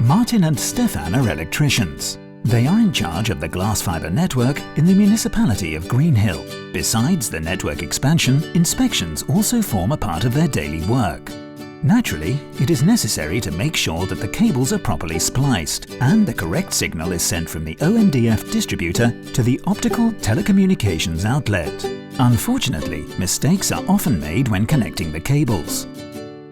Martin and Stefan are electricians. They are in charge of the glass fiber network in the municipality of Greenhill. Besides the network expansion, inspections also form a part of their daily work. Naturally, it is necessary to make sure that the cables are properly spliced and the correct signal is sent from the OMDF distributor to the optical telecommunications outlet. Unfortunately, mistakes are often made when connecting the cables.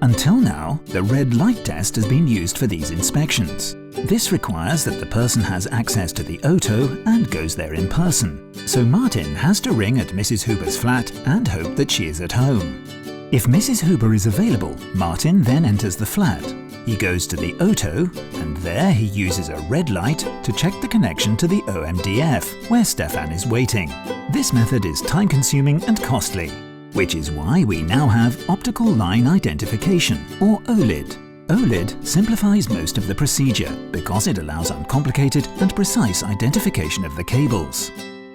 Until now, the red light test has been used for these inspections. This requires that the person has access to the OTO and goes there in person. So Martin has to ring at Mrs. Huber's flat and hope that she is at home. If Mrs. Huber is available, Martin then enters the flat. He goes to the OTO and there he uses a red light to check the connection to the OMDF, where Stefan is waiting. This method is time-consuming and costly, which is why we now have optical line identification, or OLiD. OLiD simplifies most of the procedure because it allows uncomplicated and precise identification of the cables.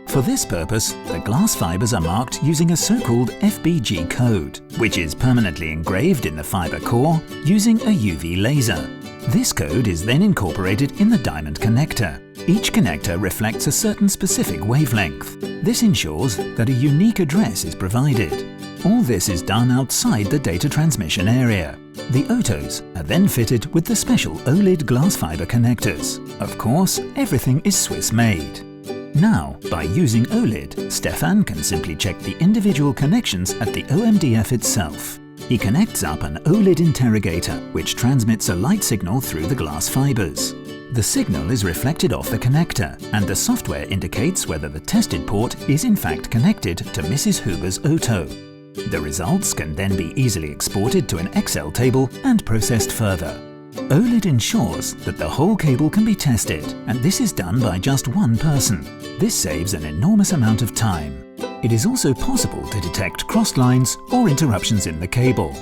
For this purpose, the glass fibers are marked using a so-called FBG code, which is permanently engraved in the fiber core using a UV laser. This code is then incorporated in the diamond connector. Each connector reflects a certain specific wavelength. This ensures that a unique address is provided. All this is done outside the data transmission area. The OTOs are then fitted with the special OLiD glass fiber connectors. Of course, everything is Swiss-made. Now, by using OLiD, Stefan can simply check the individual connections at the OMDF itself. He connects up an OLiD interrogator, which transmits a light signal through the glass fibers. The signal is reflected off the connector, and the software indicates whether the tested port is in fact connected to Mrs. Huber's OTO. The results can then be easily exported to an Excel table and processed further. OLiD ensures that the whole cable can be tested, and this is done by just one person. This saves an enormous amount of time. It is also possible to detect crossed lines or interruptions in the cable.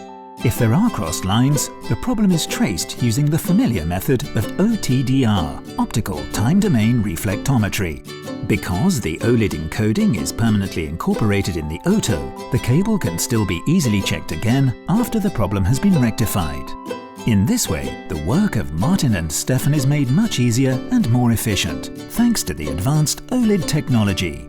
If there are crossed lines, the problem is traced using the familiar method of OTDR, optical time domain reflectometry. Because the OLiD encoding is permanently incorporated in the OTO, the cable can still be easily checked again after the problem has been rectified. In this way, the work of Martin and Stefan is made much easier and more efficient, thanks to the advanced OLiD technology.